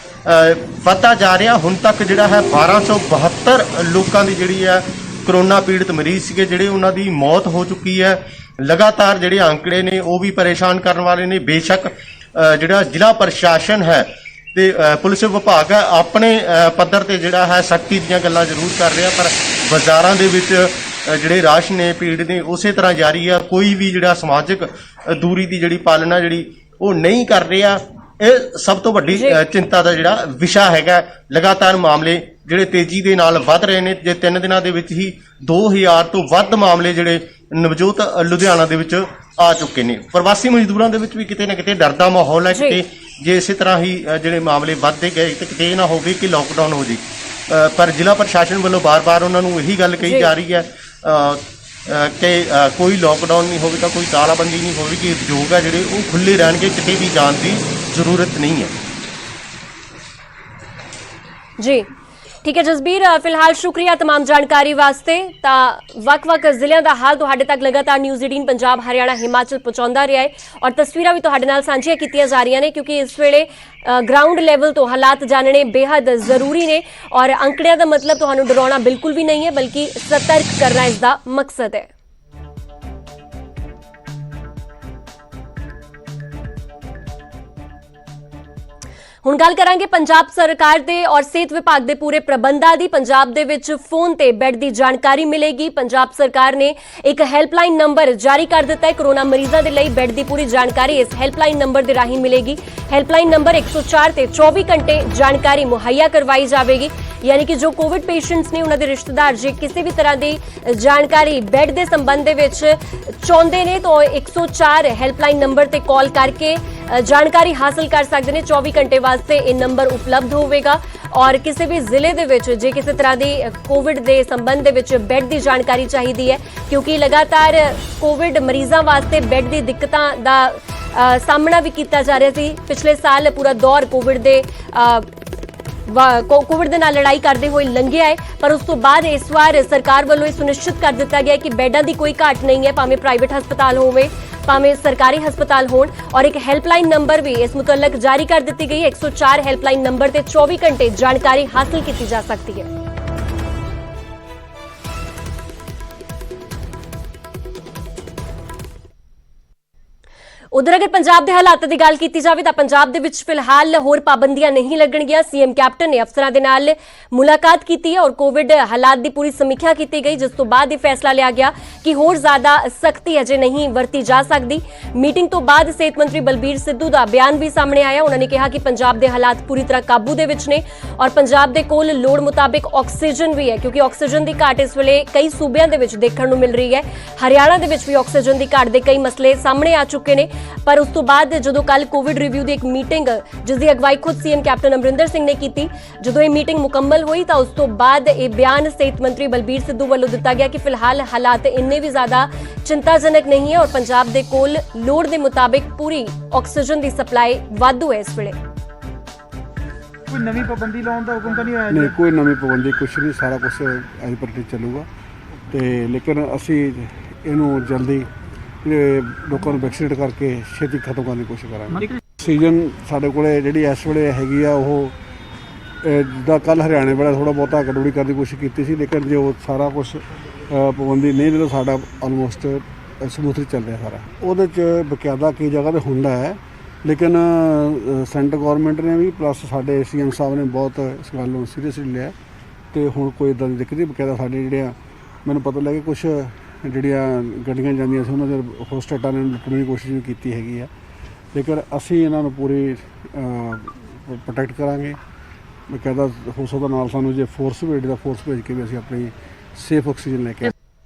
ਵਧਦਾ ਜਾ ਰਿਹਾ। ਹੁਣ ਤੱਕ ਜਿਹੜਾ ਹੈ 1272 ਲੋਕਾਂ ਦੀ ਜਿਹੜੀ ਹੈ ਕੋਰੋਨਾ ਪੀੜਤ ਮਰੀਜ਼ ਸੀਗੇ ਜਿਹੜੇ ਉਹਨਾਂ ਦੀ ਮੌਤ ਹੋ ਚੁੱਕੀ ਹੈ। ਲਗਾਤਾਰ ਜਿਹੜੇ ਅੰਕੜੇ ਨੇ ਉਹ ਵੀ ਪਰੇਸ਼ਾਨ ਕਰਨ ਵਾਲੇ ਨੇ। ਬੇਸ਼ੱਕ ਜਿਹੜਾ ਜ਼ਿਲ੍ਹਾ ਪ੍ਰਸ਼ਾਸਨ ਹੈ ਤੇ ਪੁਲਿਸ ਵਿਭਾਗ ਹੈ ਆਪਣੇ ਪੱਧਰ ਤੇ ਜਿਹੜਾ ਹੈ ਸਖਤੀ ਦੀਆਂ ਗੱਲਾਂ ਜ਼ਰੂਰ ਕਰ ਰਿਹਾ, ਪਰ ਬਾਜ਼ਾਰਾਂ ਦੇ ਵਿੱਚ ਜਿਹੜੇ ਰਾਸ਼ ਨੇ, ਭੀੜ ਨੇ ਉਸੇ ਤਰ੍ਹਾਂ ਜਾਰੀ ਆ। ਕੋਈ ਵੀ ਜਿਹੜਾ ਸਮਾਜਿਕ ਦੂਰੀ ਦੀ ਜਿਹੜੀ ਪਾਲਣਾ ਜਿਹੜੀ ਉਹ ਨਹੀਂ ਕਰ ਰਿਹਾ। ਇਹ ਸਭ ਤੋਂ ਵੱਡੀ ਚਿੰਤਾ ਦਾ ਜਿਹੜਾ ਵਿਸ਼ਾ ਹੈਗਾ। ਲਗਾਤਾਰ ਮਾਮਲੇ ਜਿਹੜੇ ਤੇਜ਼ੀ ਦੇ ਨਾਲ ਵੱਧ ਰਹੇ ਨੇ। ਜੇ 3 ਦਿਨਾਂ ਦੇ ਵਿੱਚ ਹੀ 2000 ਤੋਂ ਵੱਧ ਮਾਮਲੇ ਜਿਹੜੇ ਨਵਜੋਤ ਲੁਧਿਆਣਾ ਦੇ ਵਿੱਚ ਆ ਚੁੱਕੇ ਨੇ। ਪ੍ਰਵਾਸੀ ਮਜ਼ਦੂਰਾਂ ਦੇ ਵਿੱਚ ਵੀ ਕਿਤੇ ਨਾ ਕਿਤੇ ਡਰ ਦਾ ਮਾਹੌਲ ਹੈ ਕਿ ਜੇ ਇਸੇ ਤਰ੍ਹਾਂ ਹੀ ਜਿਹੜੇ ਮਾਮਲੇ ਵੱਧਦੇ ਗਏ ਤਾਂ ਕਿਤੇ ਇਹ ਨਾ ਹੋਵੇ ਕਿ ਲੋਕਡਾਊਨ ਹੋ ਜੇ। ਪਰ ਜ਼ਿਲ੍ਹਾ ਪ੍ਰਸ਼ਾਸਨ ਵੱਲੋਂ ਬਾਰ-ਬਾਰ ਉਹਨਾਂ ਨੂੰ ਇਹੀ ਗੱਲ ਕਹੀ ਜਾ ਰਹੀ ਹੈ ਕਿ ਕੋਈ ਲੋਕਡਾਊਨ ਨਹੀਂ ਹੋਵੇਗਾ, ਕੋਈ ਤਾਲਾਬੰਦੀ ਨਹੀਂ ਹੋਵੇਗੀ। ਉਦਯੋਗ ਹੈ ਜਿਹੜੇ ਉਹ ਖੁੱਲ੍ਹੇ ਰਹਿਣਗੇ, ਕਿਤੇ ਵੀ ਜਾਣ ਦੀ ਜ਼ਰੂਰਤ ਨਹੀਂ ਹੈ। ਜੀ ठीक है जसबीर, फिलहाल शुक्रिया तमाम जानकारी वास्ते। वक-वक जिलियां दा हाल तुहाडे तक लगातार न्यूज़ 18 पंजाब, हरियाणा, हिमाचल पहुंचाउंदा रहा है और तस्वीरां भी तुहाडे नाल सांझियां कीतियां जा रही ने, क्योंकि इस वेले ग्राउंड लैवल तो हालात जानने बेहद जरूरी ने और अंकड़ियां दा मतलब तुहानूं डराउणा बिल्कुल भी नहीं है, बल्कि सतर्क करना इसका मकसद है। ਹੁਣ ਗੱਲ ਕਰਾਂਗੇ ਪੰਜਾਬ ਸਰਕਾਰ ਦੇ ਔਰ ਸਿਹਤ ਵਿਭਾਗ ਦੇ ਪੂਰੇ ਪ੍ਰਬੰਧਾਂ ਦੀ। ਪੰਜਾਬ ਦੇ ਵਿੱਚ ਫੋਨ ਤੇ ਬੈੱਡ ਦੀ ਜਾਣਕਾਰੀ ਮਿਲੇਗੀ। ਪੰਜਾਬ ਸਰਕਾਰ ਨੇ ਇੱਕ ਹੈਲਪਲਾਈਨ ਨੰਬਰ ਜਾਰੀ ਕਰ ਦਿੱਤਾ ਹੈ ਕੋਰੋਨਾ ਮਰੀਜ਼ਾਂ ਦੇ ਲਈ। ਬੈੱਡ ਦੀ ਪੂਰੀ ਜਾਣਕਾਰੀ ਇਸ ਹੈਲਪਲਾਈਨ ਨੰਬਰ ਦੇ ਰਾਹੀਂ ਮਿਲੇਗੀ। ਹੈਲਪਲਾਈਨ ਨੰਬਰ 104 ਤੇ 24 ਘੰਟੇ ਜਾਣਕਾਰੀ ਮੁਹੱਈਆ ਕਰਵਾਈ ਜਾਵੇਗੀ। यानी कि जो कोविड पेशेंट्स ने उन्होंने रिश्तेदार जे किसी भी तरह की जानकारी बैड के संबंध चाहते हैं तो 104 हैल्पलाइन नंबर ते कॉल करके जानकारी हासिल कर सकते हैं। 24 घंटे वास्ते ये नंबर उपलब्ध होगा और किसी भी जिले दे विच जे किसी तरह की कोविड के संबंध बैड की जानकारी चाहिए है, क्योंकि लगातार कोविड मरीजों वास्ते बैड की दिक्कतों का सामना भी किया जा रहा है। पिछले साल पूरा दौर कोविड के कोविड के नाल लड़ाई करते हुए लंघिया है, पर उस तो बाद इस बार सरकार वालों सुनिश्चित कर दिता गया कि बैडा की कोई घाट नहीं है, भावें प्राइवेट हस्पताल होवे भावें सरकारी हस्पताल होण। और एक हैल्पलाइन नंबर भी इस मुतल्लक जारी कर दी गई है। 104 हैल्पलाइन नंबर से 24 घंटे जानकारी हासिल की जा सकती है। उधर अगर पंजाब के हालात की गल की जाए तो पंजाब दे विच फिलहाल होर पाबंदियां नहीं लगणगियां। सीएम कैप्टन ने अफसरां दे नाल मुलाकात की है और कोविड हालात की पूरी समीक्षा की गई, जिस तो बाद यह फैसला लिया गया कि होर ज्यादा सख्ती अजे नहीं वरती जा सकती। मीटिंग तो बाद सेहत मंत्री बलबीर सिद्धू का बयान भी सामने आया। उन्होंने कहा कि पंजाब के हालात पूरी तरह काबू दे विच ने और पंजाब के कोल लोड़ मुताबिक ऑक्सीजन भी है, क्योंकि ऑक्सीजन की घाट इस वेले कई सूबियां दे विच देखण नूं मिल रही है। हरियाणा दे विच भी ऑक्सीजन की घाट के कई मसले सामने आ चुके हैं। पर उस तो बाद जो कल कोविड रिव्यू की एक मीटिंग जिसकी अगवाई खुद सीएम कैप्टन अमरिंदर सिंह ने की, जो ये मीटिंग मुकम्मल हुई तो उस तो बाद ये बयान सेहत मंत्री बलबीर सिद्धू वालों दिता गया कि फिलहाल हालात इन्ने भी ज्यादा चिंताजनक नहीं है और पंजाब के कोल लोड़ के मुताबिक पूरी ऑक्सीजन की सप्लाई वाधू है। इस वेले कोई नवी पाबंदी लाने का हुक्म तो नहीं आया? नहीं, कोई नवी पाबंदी कुछ नहीं, सारा कुछ एज पर चलूगा। तो लेकिन असी इनू जल्दी लोगों को वैक्सीनेट करके छेती खत्म करने की कोशिश करेंगे। ऑक्सीजन साढ़े को जी इस वे हैगी आ जिदा कल हरियाणे वाले थोड़ा बहुता गड़बड़ी करने की कोशिश की थी, लेकिन जो सारा कुछ पाबंदी नहीं तो साढ़ा ऑलमोस्ट समूथली चल रहा सारा। वो बकायदा कई जगह पर होंदा है, लेकिन सेंटर गौरमेंट ने भी प्लस साढ़े सीएम साहब ने बहुत इस गल को सीरीयसली लिया। तो हुण कोई इदां दी दिक्कत नहीं। बकायदा साढ़े जिहड़े मैनूं पता लगे कुछ ਜਿਹੜੀਆਂ ਗੱਡੀਆਂ ਜਾਂਦੀਆਂ ਸੀ ਉਹਨਾਂ ਦੇ ਹੋਸਟੇਟਾਂ ਨੇ ਲੁੱਟਣ ਦੀ ਕੋਸ਼ਿਸ਼ ਵੀ ਕੀਤੀ ਹੈਗੀ ਆ, ਲੇਕਿਨ ਅਸੀਂ ਇਹਨਾਂ ਨੂੰ ਪੂਰੀ ਪ੍ਰੋਟੈਕਟ ਕਰਾਂਗੇ। ਬਕਾਇਦਾ ਹੋ ਸਕਦਾ ਨਾਲ ਸਾਨੂੰ ਜੇ ਫੋਰਸ ਭੇਜ ਕੇ ਵੀ ਅਸੀਂ ਆਪਣੀ ਸੇਫ ਆਕਸੀਜਨ ਲੈ ਕੇ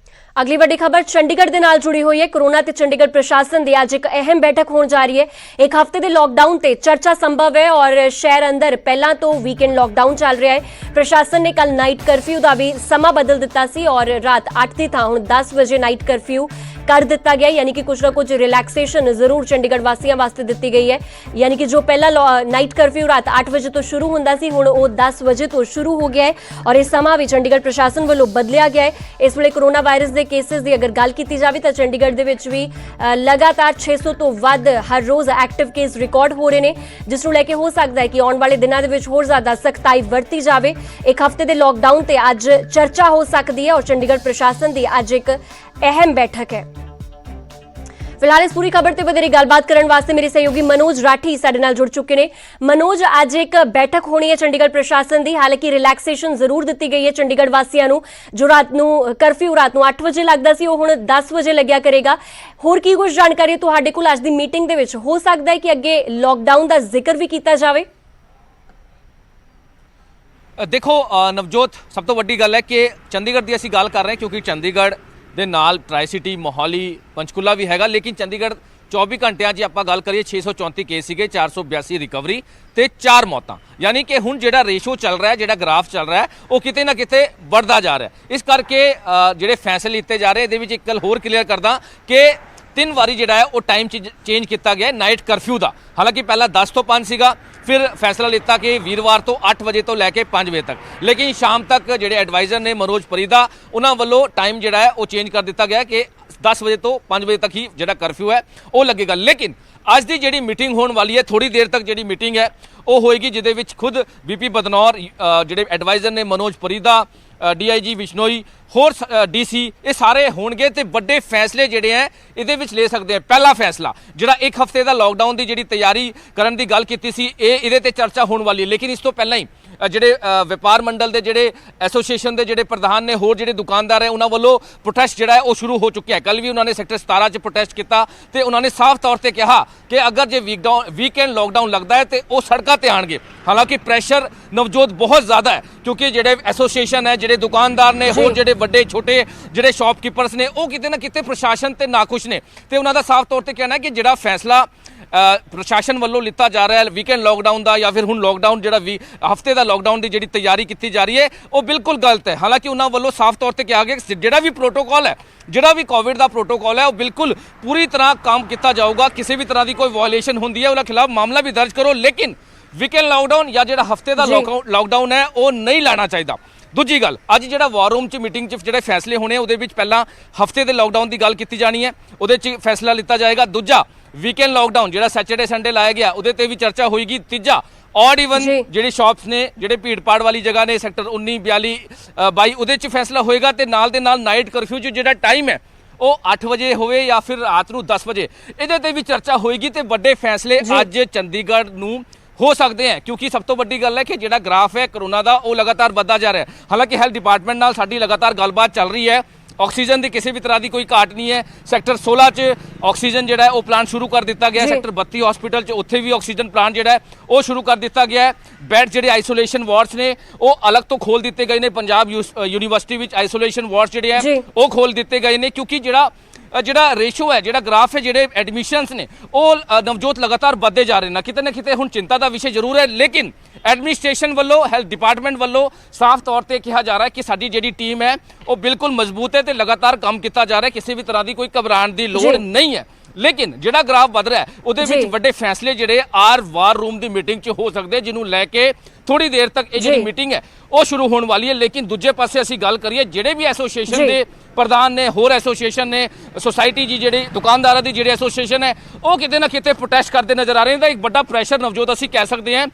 ਅਗਲੀ ਵੱਡੀ ਖਬਰ ਚੰਡੀਗੜ੍ਹ ਦੇ ਨਾਲ ਜੁੜੀ ਹੋਈ ਹੈ। ਕੋਰੋਨਾ ਤੇ ਚੰਡੀਗੜ੍ਹ ਪ੍ਰਸ਼ਾਸਨ ਦੀ ਅੱਜ ਇੱਕ ਅਹਿਮ ਬੈਠਕ ਹੋਣ ਜਾ ਰਹੀ ਹੈ। ਇੱਕ ਹਫ਼ਤੇ ਦੇ ਲੋਕਡਾਊਨ ਤੇ ਚਰਚਾ ਸੰਭਵ ਹੈ ਔਰ ਸ਼ਹਿਰ ਅੰਦਰ ਪਹਿਲਾਂ ਤੋਂ ਵੀਕਐਂਡ ਲੋਕਡਾਊਨ ਚੱਲ ਰਿਹਾ ਹੈ। ਪ੍ਰਸ਼ਾਸਨ ਨੇ ਕੱਲ ਨਾਈਟ ਕਰਫਿਊ ਦਾ ਵੀ ਸਮਾਂ ਬਦਲ ਦਿੱਤਾ ਸੀ ਔਰ ਰਾਤ 8 ਦੀ ਥਾਂ ਹੁਣ 10 ਵਜੇ ਨਾਈਟ ਕਰਫਿਊ कर दिता गया, यानी कि कुछ ना कुछ रिलैक्सेशन जरूर चंडीगढ़ वासियों वास्ते दी गई है। यानी कि जो पहला नाइट करफ्यू रात 8 बजे तो शुरू होंदा सी, हुण वो 10 बजे तो शुरू हो गया है और इस समा भी चंडीगढ़ प्रशासन वालों बदलिया गया है। इस वेले कोरोना वायरस के केसेस की अगर गल की जाए तो चंडीगढ़ दे विच भी लगातार 600 तो वध हर रोज एक्टिव केस रिकॉर्ड हो रहे हैं, जिस नूं लैके हो सकता है कि आने वाले दिनों दे विच होर ज़्यादा सख्ताई वरती जाए। एक हफ्ते के लॉकडाउन से अज चर्चा हो सकती है और चंडीगढ़ प्रशासन की अज एक अहम बैठक है। फिलहाल इस पूरी खबर ते वधेरे गलबात करन वास्ते मेरे सहयोगी मनोज राठी साडे नाल जुड़ चुके ने। मनोज, अज एक बैठक होनी है चंडीगढ़ प्रशासन की, हालांकि रिलैक्सेशन जरूर दी गई है चंडीगढ़ वासियों नूं। जो रात नूं करफ्यू रात नूं 8 बजे लगदा सी, वो हुण 10 बजे लग्या करेगा। होर की कुछ जानकारी तुहाडे कोल अज दी मीटिंग दे विच हो सकदा है कि अगे लॉकडाउन दा जिक्र भी कीता जावे? देखो नवजोत, सब तो वड्डी गल है कि चंडीगढ़ की असीं गल कर रहे हैं क्योंकि चंडीगढ़ ਦੇ ਨਾਲ ਟਰਾਈ ਸਿਟੀ ਮੋਹਾਲੀ ਪੰਚਕੂਲਾ ਵੀ ਹੈਗਾ, ਲੇਕਿਨ ਚੰਡੀਗੜ੍ਹ 24 ਘੰਟਿਆਂ 'ਚ ਆਪਾਂ ਗੱਲ ਕਰੀਏ 634 ਕੇਸ ਸੀਗੇ, 482 ਰਿਕਵਰੀ ਤੇ 4 ਮੌਤਾਂ। ਯਾਨੀ ਕਿ ਹੁਣ ਜਿਹੜਾ ਰੇਸ਼ੋ ਚੱਲ ਰਿਹਾ, ਜਿਹੜਾ ਗ੍ਰਾਫ ਚੱਲ ਰਿਹਾ, ਉਹ ਕਿਤੇ ਨਾ ਕਿਤੇ ਵੱਧਦਾ ਜਾ ਰਿਹਾ। ਇਸ ਕਰਕੇ ਜਿਹੜੇ ਫੈਸਲੇ ਲਿੱਤੇ ਜਾ ਰਹੇ, ਇਹਦੇ ਵਿੱਚ ਇੱਕ ਗੱਲ ਹੋਰ ਕਲੀਅਰ ਕਰਦਾ ਕਿ 3 ਵਾਰੀ ਜਿਹੜਾ ਹੈ ਉਹ ਟਾਈਮ ਚੇਂਜ ਕੀਤਾ ਗਿਆ ਨਾਈਟ ਕਰਫਿਊ ਦਾ। ਹਾਲਾਂਕਿ ਪਹਿਲਾਂ 10 ਤੋਂ 5 ਸੀਗਾ, ਫਿਰ ਫੈਸਲਾ ਲਿੱਤਾ ਕਿ ਵੀਰਵਾਰ ਤੋਂ 8 ਵਜੇ ਤੋਂ ਲੈ ਕੇ 5 ਵਜੇ ਤੱਕ, ਲੇਕਿਨ ਸ਼ਾਮ ਤੱਕ ਜਿਹੜੇ ਐਡਵਾਈਜ਼ਰ ਨੇ ਮਨੋਜ ਪਰੀਦਾ, ਉਹਨਾਂ ਵੱਲੋਂ ਟਾਈਮ ਜਿਹੜਾ ਹੈ ਉਹ ਚੇਂਜ ਕਰ ਦਿੱਤਾ ਗਿਆ ਕਿ 10 ਵਜੇ ਤੋਂ 5 ਵਜੇ ਤੱਕ ਹੀ ਜਿਹੜਾ ਕਰਫਿਊ ਹੈ ਉਹ ਲੱਗੇਗਾ। ਲੇਕਿਨ ਅੱਜ ਦੀ ਜਿਹੜੀ ਮੀਟਿੰਗ ਹੋਣ ਵਾਲੀ ਹੈ, ਥੋੜੀ ਦੇਰ ਤੱਕ ਜਿਹੜੀ ਮੀਟਿੰਗ ਹੈ ਉਹ ਹੋਏਗੀ, ਜਿਹਦੇ ਵਿੱਚ ਖੁਦ ਬੀਪੀ ਬਦਨੌਰ, ਜਿਹੜੇ ਐਡਵਾਈਜ਼ਰ ਨੇ ਮਨੋਜ ਪਰੀਦਾ, DIG ਵਿਸ਼ਨੋਈ, ਹੋਰ DC, ਇਹ ਸਾਰੇ ਹੋਣਗੇ ਤੇ ਵੱਡੇ ਫੈਸਲੇ ਜਿਹੜੇ ਹੈ ਇਹਦੇ ਵਿੱਚ ਲੈ ਸਕਦੇ ਆ। ਪਹਿਲਾ ਫੈਸਲਾ ਜਿਹੜਾ ਇੱਕ ਹਫ਼ਤੇ ਦਾ ਲੋਕਡਾਊਨ ਦੀ ਜਿਹੜੀ ਤਿਆਰੀ ਕਰਨ ਦੀ ਗੱਲ ਕੀਤੀ ਸੀ, ਇਹਦੇ ਤੇ ਚਰਚਾ ਹੋਣ ਵਾਲੀ ਹੈ। ਲੇਕਿਨ ਇਸ ਤੋਂ ਪਹਿਲਾਂ ਹੀ ਜਿਹੜੇ ਵਪਾਰ ਮੰਡਲ ਦੇ ਜਿਹੜੇ ਐਸੋਸੀਏਸ਼ਨ ਦੇ ਜਿਹੜੇ ਪ੍ਰਧਾਨ ਨੇ, ਹੋਰ ਜਿਹੜੇ ਦੁਕਾਨਦਾਰ ਹੈ, ਉਹਨਾਂ ਵੱਲੋਂ ਪ੍ਰੋਟੈਸਟ ਜਿਹੜਾ ਹੈ ਉਹ ਸ਼ੁਰੂ ਹੋ ਚੁੱਕਿਆ ਹੈ। ਕੱਲ ਵੀ ਉਹਨਾਂ ਨੇ ਸੈਕਟਰ 17 'ਚ ਪ੍ਰੋਟੈਸਟ ਕੀਤਾ ਤੇ ਉਹਨਾਂ ਨੇ ਸਾਫ਼ ਤੌਰ ਤੇ ਕਿਹਾ ਕਿ ਅਗਰ ਜੇ ਵੀਕਐਂਡ ਲੋਕਡਾਊਨ ਲੱਗਦਾ ਹੈ ਤੇ ਉਹ ਸੜਕਾਂ ਤੇ ਆਣਗੇ। ਹਾਲਾਂਕਿ ਪ੍ਰੈਸ਼ਰ ਨਵਜੋਤ ਬਹੁਤ ਜ਼ਿਆਦਾ ਹੈ ਕਿਉਂਕਿ ਜਿਹੜੇ ਐਸੋਸੀਏਸ਼ਨ ਹੈ, ਜਿਹੜੇ ਦੁਕਾਨਦਾਰ ਨੇ, ਹੋਰ ਜਿਹੜੇ ਵੱਡੇ ਛੋਟੇ ਜਿਹੜੇ ਸ਼ਾਪਕੀਪਰਸ ਨੇ, ਉਹ ਕਿਤੇ ਨਾ ਕਿਤੇ ਪ੍ਰਸ਼ਾਸਨ ਤੇ ਨਾਖੁਸ਼ ਨੇ ਤੇ ਉਹਨਾਂ ਦਾ ਸਾਫ਼ ਤੌਰ ਤੇ ਕਹਿਣਾ ਹੈ ਕਿ ਜਿਹੜਾ ਫੈਸਲਾ ਪ੍ਰਸ਼ਾਸਨ ਵੱਲੋਂ ਲਿੱਤਾ ਜਾ ਰਿਹਾ ਹੈ ਵੀਕਐਂਡ ਲੋਕਡਾਊਨ ਦਾ, ਜਾਂ ਫਿਰ ਹੁਣ ਲੋਕਡਾਊਨ ਜਿਹੜਾ ਹਫ਼ਤੇ ਦਾ ਲੋਕਡਾਊਨ ਦੀ ਜਿਹੜੀ ਤਿਆਰੀ ਕੀਤੀ ਜਾ ਰਹੀ ਹੈ, ਉਹ ਬਿਲਕੁਲ ਗਲਤ ਹੈ। ਹਾਲਾਂਕਿ ਉਹਨਾਂ ਵੱਲੋਂ ਸਾਫ਼ ਤੌਰ ਤੇ ਕਿਹਾ ਗਿਆ ਕਿ ਜਿਹੜਾ ਵੀ ਪ੍ਰੋਟੋਕਾਲ ਹੈ, ਜਿਹੜਾ ਵੀ ਕੋਵਿਡ ਦਾ ਪ੍ਰੋਟੋਕਾਲ ਹੈ, ਉਹ ਬਿਲਕੁਲ ਪੂਰੀ ਤਰ੍ਹਾਂ ਕੰਮ ਕੀਤਾ ਜਾਊਗਾ। ਕਿਸੇ ਵੀ ਤਰ੍ਹਾਂ ਦੀ ਕੋਈ ਵਾਇਓਲੇਸ਼ਨ ਹੁੰਦੀ ਹੈ, ਉਹਨਾਂ ਖਿਲਾਫ ਮਾਮਲਾ ਵੀ ਦਰਜ ਕਰੋ, ਲੇਕਿਨ ਵੀਕਐਂਡ ਲਾਕਡਾਊਨ ਜਾਂ ਜਿਹੜਾ ਹਫ਼ਤੇ ਦਾ ਲਾਕਡਾਊਨ ਹੈ ਉਹ ਨਹੀਂ ਲਾਣਾ ਚਾਹੀਦਾ। ਦੂਜੀ ਗੱਲ, ਅੱਜ ਜਿਹੜਾ ਵਾਰ ਰੂਮ 'ਚ ਮੀਟਿੰਗ 'ਚ ਜਿਹੜੇ ਫੈਸਲੇ ਹੋਣੇ, ਉਹਦੇ ਵਿੱਚ ਪਹਿਲਾਂ ਹਫ਼ਤੇ ਦੇ ਲਾਕਡਾਊਨ ਦੀ ਗੱਲ ਕੀਤੀ ਜਾਣੀ ਹੈ, ਉਹਦੇ 'ਚ ਫੈਸਲਾ ਲਿੱਤਾ ਜਾਏਗਾ। ਦੂਜਾ ਵੀਕਐਂਡ ਲਾਕਡਾਊਨ ਜਿਹੜਾ ਸੈਟਰਡੇ ਸੰਡੇ ਲਾਇਆ ਗਿਆ, ਉਹਦੇ ਤੇ ਵੀ ਚਰਚਾ ਹੋਏਗੀ। ਤੀਜਾ ਔਡ ਇਵਨ ਜਿਹੜੇ ਸ਼ਾਪਸ ਨੇ, ਜਿਹੜੇ ਭੀੜ ਭਾੜ ਵਾਲੀ ਜਗ੍ਹਾ ਨੇ, ਸੈਕਟਰ 19, 42, 22, ਉਹਦੇ 'ਚ ਫੈਸਲਾ ਹੋਏਗਾ ਤੇ ਨਾਲ ਦੇ ਨਾਲ ਨਾਈਟ ਕਰਫਿਊ 'ਚ ਜਿਹੜਾ ਟਾਈਮ ਹੈ ਉਹ 8 ਵਜੇ ਹੋਵੇ ਜਾਂ ਫਿਰ ਰਾਤ ਨੂੰ 10 ਵਜੇ, ਇਹਦੇ ਤੇ ਵੀ ਚਰਚਾ ਹੋਏਗੀ ਤੇ ਵੱਡੇ ਫੈਸਲੇ ਅੱਜ ਚੰਡੀਗੜ੍ਹ ਨੂੰ ਹੋ ਸਕਦੇ हैं। क्योंकि सब तो वड्डी गल है कि जिहड़ा ग्राफ है कोरोना का वो लगातार बढ़ता जा रहा है। हालांकि हैल्थ डिपार्टमेंट नाल साडी लगातार गलबात चल रही है, ऑक्सीजन की किसी भी तरह की कोई घाट नहीं है। सैक्टर 16 च ऑक्सीजन जिहड़ा है वो प्लांट शुरू कर दिता गया है। सैक्टर 32 हॉस्पिटल च उत्थे भी ऑक्सीजन प्लांट जिहड़ा है वो शुरू कर दिता गया है। बैड जिहड़े आइसोलेशन वार्ड्स ने वो अलग तो खोल दिते गए ने। पंजाब यूनीवर्सिटी विच आइसोलेशन वार्ड्स जिहड़े है वो खोल दिते गए ने क्योंकि ਜਿਹੜਾ ਰੇਸ਼ੋ ਹੈ, ਜਿਹੜਾ ਗ੍ਰਾਫ ਹੈ, ਜਿਹੜੇ ਐਡਮਿਸ਼ਨਸ ਨੇ ਉਹ ਨਵਜੋਤ ਲਗਾਤਾਰ ਵੱਧਦੇ ਜਾ ਰਹੇ ਨੇ। ਕਿਤੇ ਨਾ ਕਿਤੇ ਹੁਣ ਚਿੰਤਾ ਦਾ ਵਿਸ਼ੇ ਜ਼ਰੂਰ ਹੈ, ਲੇਕਿਨ ਐਡਮਿਨਿਸਟ੍ਰੇਸ਼ਨ ਵੱਲੋਂ, ਹੈਲਥ ਡਿਪਾਰਟਮੈਂਟ ਵੱਲੋਂ ਸਾਫ਼ ਤੌਰ ਤੇ ਕਿਹਾ ਜਾ ਰਿਹਾ ਹੈ ਕਿ ਸਾਡੀ ਜਿਹੜੀ ਟੀਮ ਹੈ ਉਹ ਬਿਲਕੁਲ ਮਜ਼ਬੂਤ ਹੈ ਤੇ ਲਗਾਤਾਰ ਕੰਮ ਕੀਤਾ ਜਾ ਰਿਹਾ ਹੈ, ਕਿਸੇ ਵੀ ਤਰ੍ਹਾਂ ਦੀ ਕੋਈ ਘਬਰਾਉਣ ਦੀ ਲੋੜ ਨਹੀਂ ਹੈ। ਲੇਕਿਨ ਜਿਹੜਾ ਗ੍ਰਾਫ ਵੱਧ ਰਿਹਾ ਹੈ ਉਹਦੇ ਵਿੱਚ ਵੱਡੇ ਫੈਸਲੇ ਜਿਹੜੇ ਵਾਰ ਰੂਮ ਦੀ ਮੀਟਿੰਗ 'ਚ ਹੋ ਸਕਦੇ, ਜਿਹਨੂੰ ਲੈ ਕੇ ਥੋੜੀ ਦੇਰ ਤੱਕ ਇਹ ਜਿਹੜੀ ਮੀਟਿੰਗ ਹੈ ਉਹ ਸ਼ੁਰੂ ਹੋਣ ਵਾਲੀ ਹੈ। ਲੇਕਿਨ ਦੂਜੇ ਪਾਸੇ ਅਸੀਂ ਗੱਲ ਕਰੀਏ, ਜਿਹੜੇ ਵੀ ਐਸੋਸੀਏਸ਼ਨ ਦੇ ਪ੍ਰਧਾਨ ਨੇ, ਹੋਰ ਐਸੋਸੀਏਸ਼ਨ ਨੇ, ਸੁਸਾਇਟੀ ਜੀ ਜਿਹੜੀ ਦੁਕਾਨਦਾਰਾਂ ਦੀ ਜਿਹੜੀ ਐਸੋਸੀਏਸ਼ਨ ਹੈ, ਉਹ ਕਿਤੇ ਨਾ ਕਿਤੇ ਪ੍ਰੋਟੈਸਟ ਕਰਦੇ ਨਜ਼ਰ ਆ ਰਹੇ ਨੇ। ਤਾਂ ਇੱਕ ਵੱਡਾ ਪ੍ਰੈਸ਼ਰ ਨਵਜੋਤ ਅਸੀਂ ਕਹਿ ਸਕਦੇ ਹਾਂ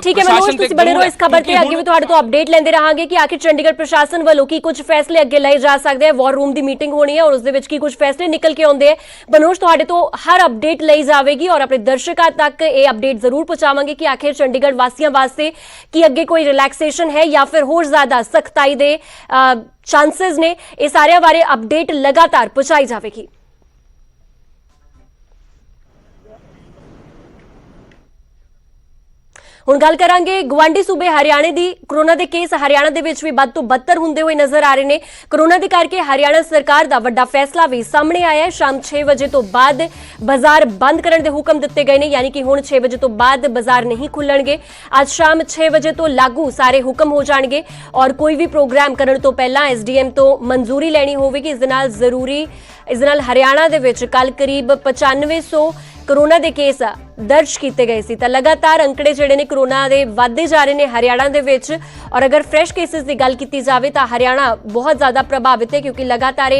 ਠੀਕ ਹੈ ਮਨੋਜ, ਤੁਸੀਂ ਬਣੇ ਰਹੋ ਇਸ ਖਬਰ ਤੇ, ਅੱਗੇ ਵੀ ਤੁਹਾਡੇ ਤੋਂ ਅਪਡੇਟ ਲੈਂਦੇ ਰਹਾਂਗੇ ਕਿ ਆਖਿਰ ਚੰਡੀਗੜ੍ਹ ਪ੍ਰਸ਼ਾਸਨ ਵੱਲੋਂ ਕੀ ਕੁਝ ਫੈਸਲੇ ਅੱਗੇ ਲਏ ਜਾ ਸਕਦੇ ਆ। ਵਾਰ ਰੂਮ ਦੀ ਮੀਟਿੰਗ ਹੋਣੀ ਹੈ ਔਰ ਉਸ ਦੇ ਵਿੱਚ ਕੀ ਕੁਝ ਫੈਸਲੇ ਨਿਕਲ ਕੇ ਆਉਂਦੇ ਆ। ਮਨੋਜ ਤੁਹਾਡੇ ਤੋਂ ਹਰ ਅਪਡੇਟ ਲਈ ਜਾਵੇਗੀ ਔਰ ਆਪਣੇ ਦਰਸ਼ਕਾਂ ਤੱਕ ਇਹ ਅਪਡੇਟ ਜ਼ਰੂਰ ਪਹੁੰਚਾਵਾਂਗੇ ਕਿ ਆਖਿਰ ਚੰਡੀਗੜ੍ਹ ਵਾਸੀਆਂ ਵਾਸਤੇ ਕੀ ਅੱਗੇ ਕੋਈ ਰਿਲੈਕਸੇਸ਼ਨ ਹੈ ਜਾਂ ਫਿਰ ਹੋਰ ਜ਼ਿਆਦਾ ਸਖਤਾਈ ਦੇ ਚਾਂਸਸ ਨੇ। ਇਹ ਸਾਰਿਆਂ ਬਾਰੇ ਅਪਡੇਟ ਲਗਾਤਾਰ ਪਹੁੰਚਾਈ ਜਾਵੇਗੀ। ਹੁਣ ਗੱਲ ਕਰਾਂਗੇ ਗਵਾਂਢੀ ਸੂਬੇ ਹਰਿਆਣੇ ਦੀ। ਕੋਰੋਨਾ ਦੇ ਕੇਸ ਹਰਿਆਣਾ ਦੇ ਵਿੱਚ ਵੀ ਵੱਧ ਤੋਂ ਬੱਤਰ ਹੁੰਦੇ ਹੋਏ ਨਜ਼ਰ ਆ ਰਹੇ ਨੇ। ਕੋਰੋਨਾ ਦੇ ਕਰਕੇ ਹਰਿਆਣਾ ਸਰਕਾਰ ਦਾ ਵੱਡਾ ਫੈਸਲਾ ਵੀ ਸਾਹਮਣੇ ਆਇਆ ਹੈ। ਸ਼ਾਮ 6 ਵਜੇ ਤੋਂ ਬਾਅਦ ਬਾਜ਼ਾਰ ਬੰਦ ਕਰਨ ਦੇ ਹੁਕਮ ਦਿੱਤੇ ਗਏ ਨੇ, ਯਾਨੀ ਕਿ ਹੁਣ 6 ਵਜੇ ਤੋਂ ਬਾਅਦ ਬਾਜ਼ਾਰ ਨਹੀਂ ਖੁੱਲਣਗੇ। ਅੱਜ ਸ਼ਾਮ 6 ਵਜੇ ਤੋਂ ਲਾਗੂ ਸਾਰੇ ਹੁਕਮ ਹੋ ਜਾਣਗੇ ਔਰ ਕੋਈ ਵੀ ਪ੍ਰੋਗਰਾਮ ਕਰਨ ਤੋਂ ਪਹਿਲਾਂ ਐਸਡੀਐਮ ਤੋਂ ਮਨਜ਼ੂਰੀ ਲੈਣੀ ਹੋਵੇਗੀ। ਇਸ ਦੇ ਨਾਲ ਹਰਿਆਣਾ ਦੇ ਵਿੱਚ ਕੱਲ ਕਰੀਬ 9500 ਕੋਰੋਨਾ ਦੇ ਕੇਸ ਦਰਜ ਕੀਤੇ ਗਏ ਸੀ। ਤਾਂ ਲਗਾਤਾਰ ਅੰਕੜੇ ਜਿਹੜੇ ਨੇ ਕੋਰੋਨਾ ਦੇ ਵੱਧਦੇ ਜਾ ਰਹੇ ਨੇ ਹਰਿਆਣਾ ਦੇ ਵਿੱਚ। ਔਰ ਅਗਰ ਫਰੈਸ਼ ਕੇਸਿਸ ਦੀ ਗੱਲ ਕੀਤੀ ਜਾਵੇ ਤਾਂ ਹਰਿਆਣਾ ਬਹੁਤ ਜ਼ਿਆਦਾ ਪ੍ਰਭਾਵਿਤ ਹੈ, ਕਿਉਂਕਿ ਲਗਾਤਾਰ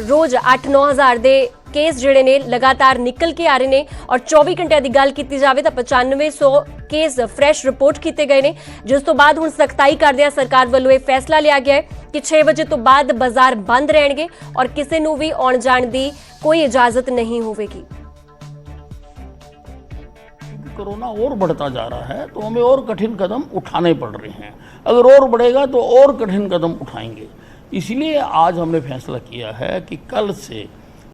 ਰੋਜ਼ 8-9 ਹਜ਼ਾਰ ਦੇ ਕੇਸ ਜਿਹੜੇ ਨੇ ਲਗਾਤਾਰ ਨਿਕਲ ਕੇ ਆ ਰਹੇ ਨੇ। ਔਰ 24 ਘੰਟਿਆਂ ਦੀ ਗੱਲ ਕੀਤੀ ਜਾਵੇ ਤਾਂ 9500 ਕੇਸ ਫਰੈਸ਼ ਰਿਪੋਰਟ ਕੀਤੇ ਗਏ ਨੇ, ਜਿਸ ਤੋਂ ਬਾਅਦ ਹੁਣ ਸਖਤਾਈ ਕਰਦਿਆਂ ਸਰਕਾਰ ਵੱਲੋਂ ਇਹ ਫੈਸਲਾ ਲਿਆ ਗਿਆ ਹੈ ਕਿ 6 ਵਜੇ ਤੋਂ ਬਾਅਦ ਬਾਜ਼ਾਰ ਬੰਦ ਰਹਿਣਗੇ ਔਰ ਕਿਸੇ ਨੂੰ ਵੀ ਆਉਣ ਜਾਣ ਦੀ ਕੋਈ ਇਜਾਜ਼ਤ ਨਹੀਂ ਹੋਵੇਗੀ। कोरोना और बढ़ता जा रहा है तो हमें और कठिन कदम उठाने पड़ रहे हैं। अगर और बढ़ेगा तो और कठिन कदम उठाएंगे। इसलिए आज हमने फैसला किया है कि कल से